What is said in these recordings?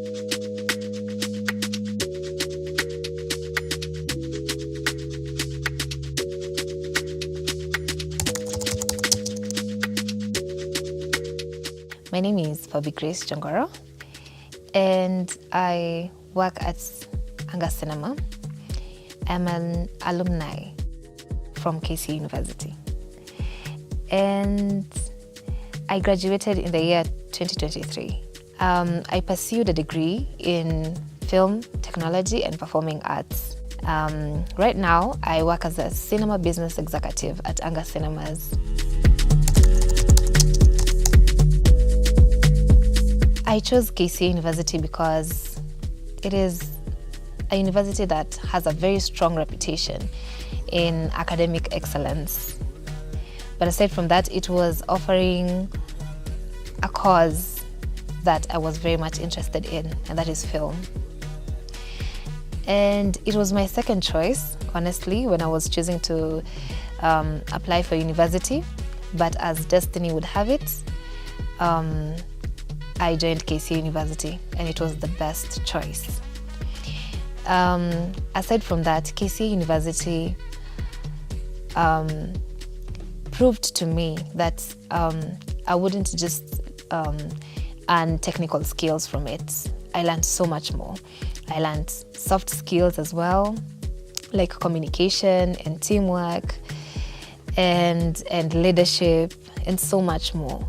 My name is Fabby Jongoro, and I work at Cinema. I'm an alumni from KC University. And I graduated in the year 2023. I pursued a degree in film, technology, and performing arts. Right now, I work as a cinema business executive at Cinemas. I chose KC University because it is a university that has a very strong reputation in academic excellence. But aside from that, it was offering a cause that I was very much interested in, and that is film. And it was my second choice, honestly, when I was choosing to apply for university. But as destiny would have it, I joined KC University, and it was the best choice. Aside from that, KC University proved to me that I wouldn't just earn technical skills from it. I learned so much more. I learned soft skills as well, like communication and teamwork and leadership and so much more.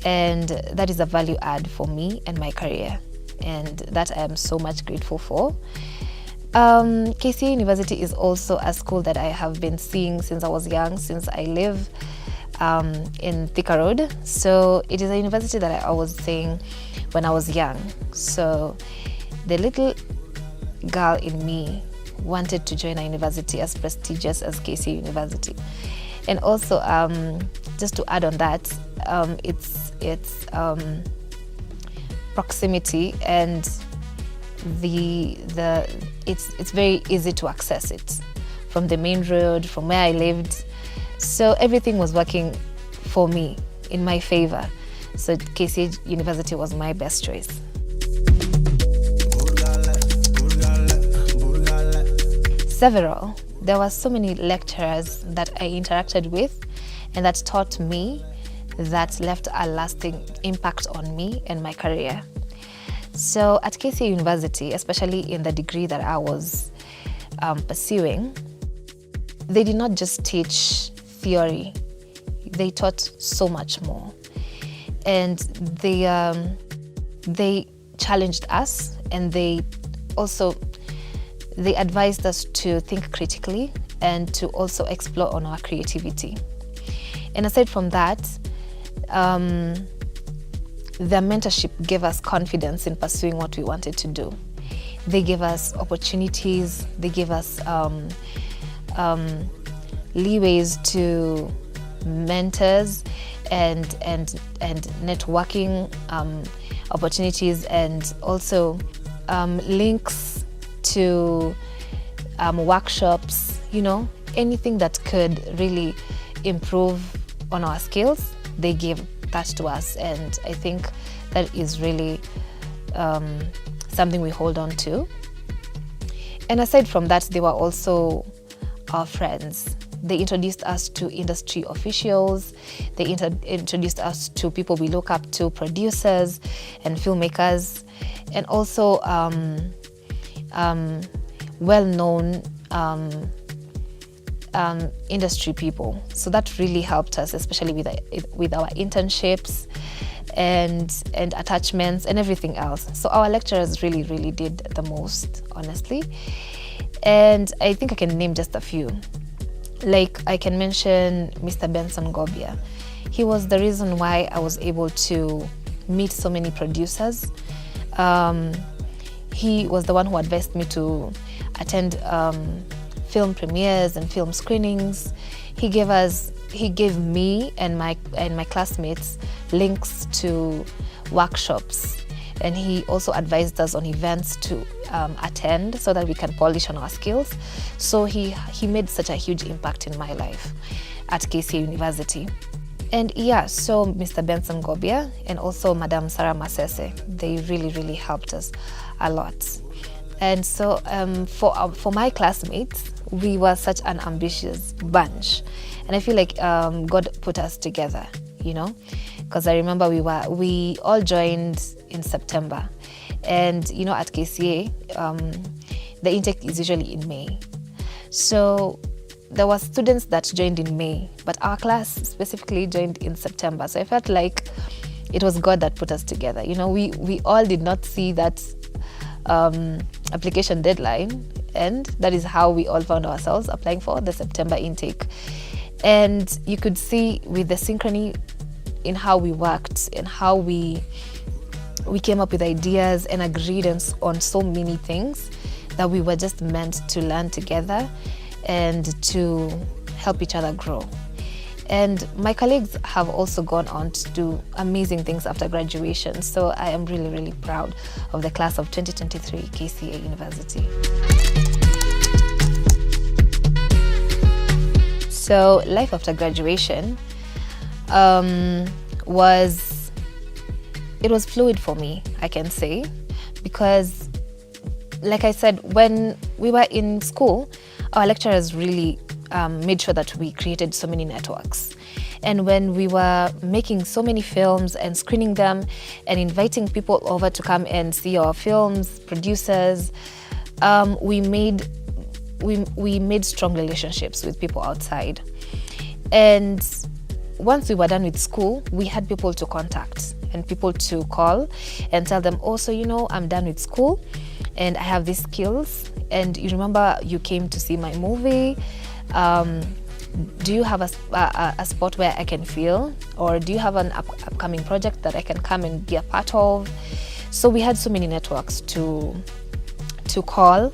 And that is a value add for me and my career, and that I am so much grateful for. KC University is also a school that I have been seeing since I was young, since I live in Thika Road. So it is a university that I was seeing when I was young. So the little girl in me wanted to join a university as prestigious as KC University. And also, just to add on that, it's proximity, and it's very easy to access it from the main road, from where I lived. So everything was working for me in my favor. So KC University was my best choice. Several. There were so many lecturers that I interacted with and that taught me, that left a lasting impact on me and my career. So at KC University, especially in the degree that I was pursuing, they did not just teach theory, they taught so much more. And they challenged us, and they advised us to think critically and to also explore on our creativity. And aside from that, their mentorship gave us confidence in pursuing what we wanted to do. They gave us opportunities, they gave us leeways to mentors and networking opportunities, and also links to workshops, anything that could really improve on our skills. They gave that to us, and I think that is really something we hold on to. And aside from that, they were also our friends. They introduced us to industry officials. They introduced us to people we look up to, producers and filmmakers, and also well-known industry people. So that really helped us, especially with our internships and attachments and everything else. So our lecturers really, really did the most, honestly. And I think I can name just a few. Like, I can mention Mr. Benson Gobia. He was the reason why I was able to meet so many producers. He was the one who advised me to attend film premieres and film screenings. He gave me and my classmates links to workshops, and he also advised us on events to attend so that we can polish on our skills. So he made such a huge impact in my life at KC University. And yeah, so Mr. Benson Gobia and also Madam Sarah Masese, they really, really helped us a lot. And so for my classmates, we were such an ambitious bunch. And I feel like God put us together, you know, because I remember we all joined in September. And, you know, at KCA, the intake is usually in May. So there were students that joined in May, but our class specifically joined in September. So I felt like it was God that put us together. You know, we all did not see that application deadline, and that is how we all found ourselves applying for the September intake. And you could see with the synchrony in how we worked and how we came up with ideas and agreed on so many things that we were just meant to learn together and to help each other grow. And my colleagues have also gone on to do amazing things after graduation. So I am really, really proud of the class of 2023 KCA University. So life after graduation was fluid for me, I can say, because like I said, when we were in school, our lecturers really made sure that we created so many networks. And when we were making so many films and screening them and inviting people over to come and see our films, producers, we made strong relationships with people outside. And once we were done with school, we had people to contact and people to call and tell them, oh, so you know, I'm done with school and I have these skills. And you remember you came to see my movie. Do you have a spot where I can film? Or do you have an upcoming project that I can come and be a part of? So we had so many networks to call.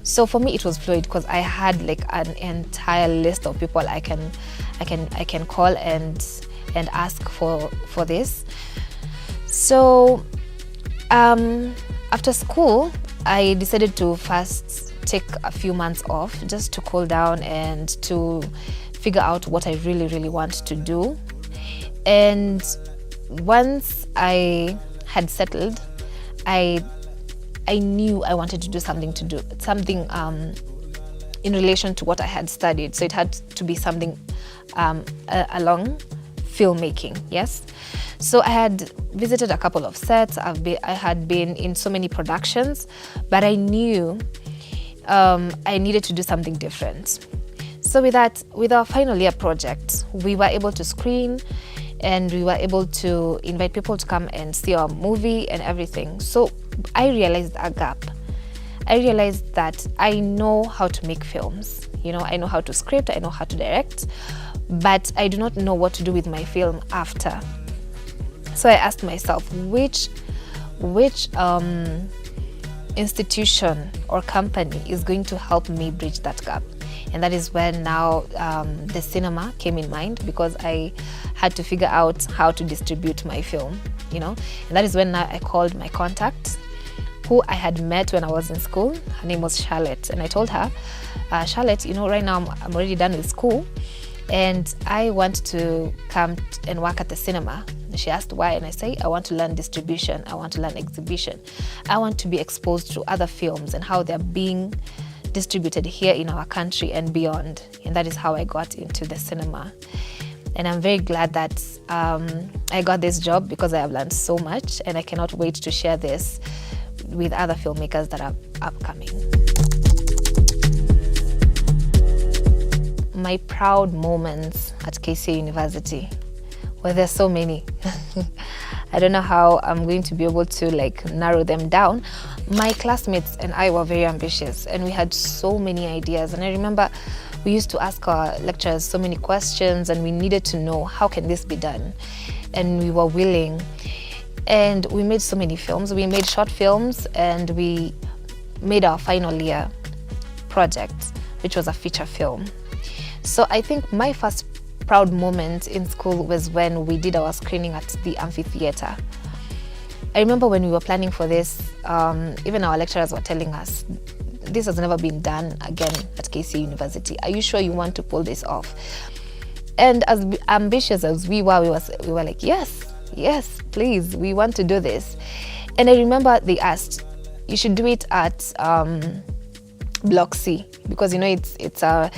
So for me, it was fluid because I had like an entire list of people I can call and ask for this. So after school, I decided to first take a few months off just to cool down and to figure out what I really, really want to do. And once I had settled, I knew I wanted to do something in relation to what I had studied. So it had to be something along filmmaking, yes. So I had visited a couple of sets. I had been in so many productions, but I knew I needed to do something different. So with our final year project, we were able to screen and we were able to invite people to come and see our movie and everything. So I realized a gap. I realized that I know how to make films. You know, I know how to script, I know how to direct, but I do not know what to do with my film after. So I asked myself, which institution or company is going to help me bridge that gap? And that is when now the cinema came in mind, because I had to figure out how to distribute my film, you know. And that is when now I called my contact, who I had met when I was in school. Her name was Charlotte. And I told her, Charlotte, you know, right now I'm already done with school and I want to come and work at the cinema. And she asked why, and I say, I want to learn distribution, I want to learn exhibition. I want to be exposed to other films and how they're being distributed here in our country and beyond. And that is how I got into the cinema. And I'm very glad that I got this job, because I have learned so much and I cannot wait to share this with other filmmakers that are upcoming. My proud moments at KCA University, well, there's so many. I don't know how I'm going to be able to narrow them down. My classmates and I were very ambitious and we had so many ideas. And I remember we used to ask our lecturers so many questions and we needed to know, how can this be done? And we were willing. And we made so many films. We made short films and we made our final year project, which was a feature film. So I think my first proud moment in school was when we did our screening at the amphitheater. I remember when we were planning for this, even our lecturers were telling us, this has never been done again at KCA University. Are you sure you want to pull this off? And as ambitious as we were like, yes, please, we want to do this. And I remember they asked, you should do it at Block C, because it's a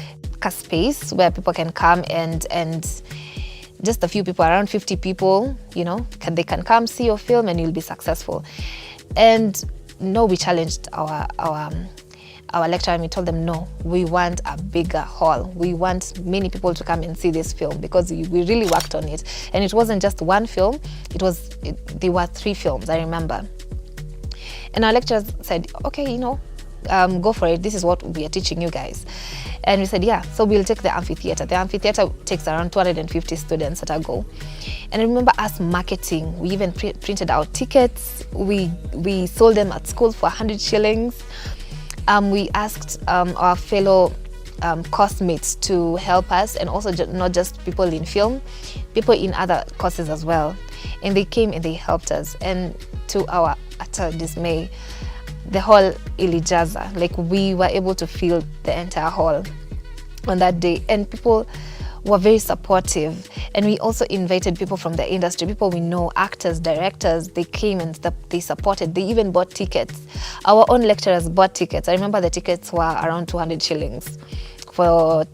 space where people can come and just a few people, around 50 people, they can come see your film and you'll be successful. And no, we challenged our lecturer, and we told them, no, we want a bigger hall. We want many people to come and see this film, because we really worked on it. And it wasn't just one film, there were 3 films, I remember. And our lecturers said, okay, go for it. This is what we are teaching you guys. And we said, yeah, so we'll take the amphitheater. The amphitheater takes around 250 students at a go. And I remember us marketing. We even printed out tickets. We sold them at school for 100 shillings. We asked our fellow course-mates to help us, and also not just people in film, people in other courses as well. And they came and they helped us. And to our utter dismay, the hall ilijaza, like we were able to fill the entire hall on that day, and people were very supportive. And we also invited people from the industry, people we know, actors, directors. They came and they supported. They even bought tickets. Our own lecturers bought tickets. I remember the tickets were around 200 shillings for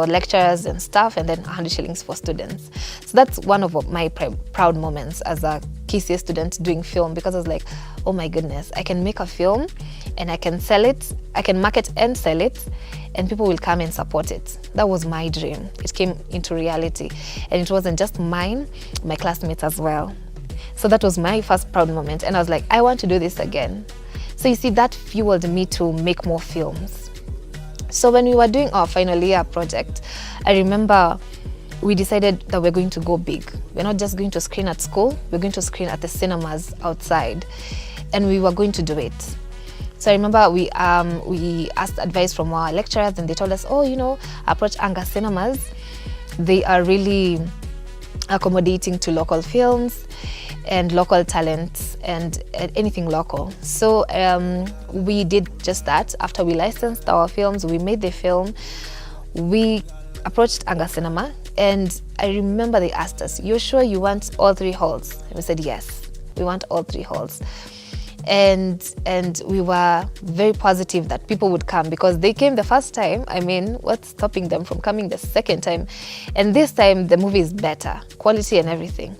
lecturers and staff, and then 100 shillings for students. So that's one of my proud moments as a KCA student doing film, because I was like, oh my goodness, I can make a film and I can sell it, I can market and sell it, and people will come and support it. That was my dream. It came into reality, and it wasn't just mine, my classmates as well. So that was my first proud moment, and I was like, I want to do this again. So you see, that fueled me to make more films. So when we were doing our final year project, I remember we decided that we're going to go big. We're not just going to screen at school, we're going to screen at the cinemas outside, and we were going to do it. So I remember we asked advice from our lecturers, and they told us, approach Anga Cinemas. They are really accommodating to local films and local talents and anything local. So we did just that. After we licensed our films, we made the film, we approached Anga Cinema, and I remember they asked us, you're sure you want all 3 halls? And we said, yes, we want all 3 halls. And we were very positive that people would come, because they came the first time. I mean, what's stopping them from coming the second time? And this time the movie is better, quality and everything.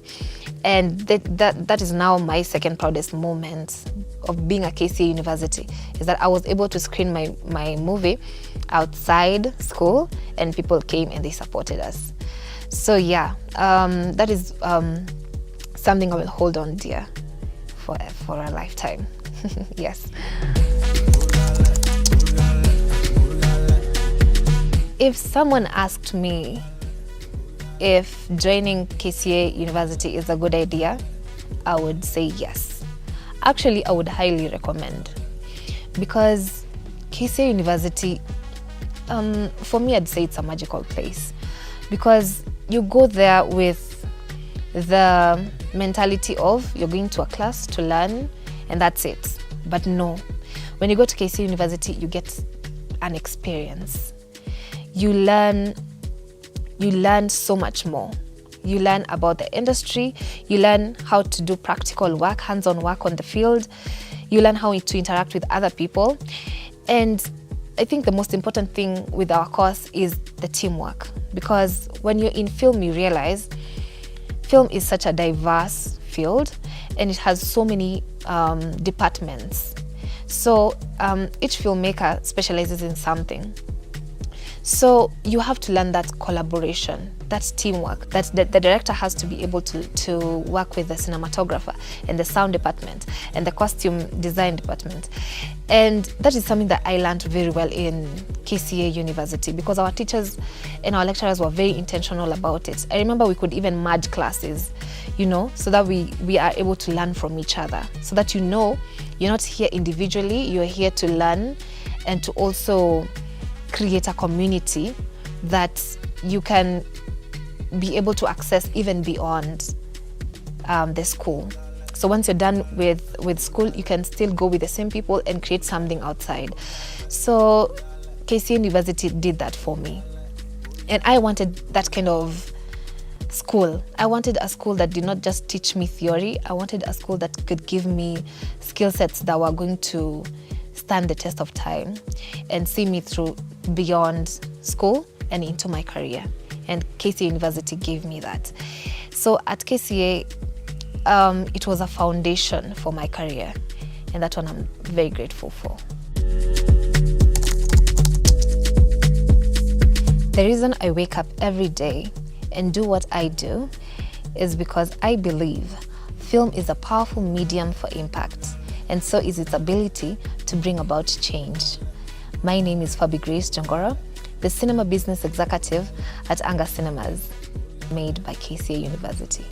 And that is now my second proudest moment of being at KCA University, is that I was able to screen my movie outside school, and people came and they supported us. So yeah, that is something I will hold on dear for a lifetime. Yes. If someone asked me if joining KCA University is a good idea, I would say yes. Actually, I would highly recommend, because KCA University, for me, I'd say it's a magical place, because you go there with the mentality of you're going to a class to learn and that's it. But no, when you go to KCA University, you get an experience. You learn so much more. You learn about the industry, you learn how to do practical work, hands-on work on the field, you learn how to interact with other people. And I think the most important thing with our course is the teamwork, because when you're in film, you realize film is such a diverse field and it has so many departments. So each filmmaker specializes in something. So you have to learn that collaboration, that teamwork, that the director has to be able to work with the cinematographer and the sound department and the costume design department. And that is something that I learned very well in KCA University, because our teachers and our lecturers were very intentional about it. I remember we could even merge classes, so that we are able to learn from each other, so that you're not here individually, you're here to learn and to also create a community that you can be able to access even beyond the school. So once you're done with school, you can still go with the same people and create something outside. So KCA University did that for me. And I wanted that kind of school. I wanted a school that did not just teach me theory. I wanted a school that could give me skill sets that were going to stand the test of time and see me through beyond school and into my career. And KCA University gave me that. So at KCA, it was a foundation for my career, and that one I'm very grateful for. The reason I wake up every day and do what I do is because I believe film is a powerful medium for impact, and so is its ability to bring about change. My name is Fabby Jongora, the Cinema Business Executive at Anga Cinemas, made by KCA University.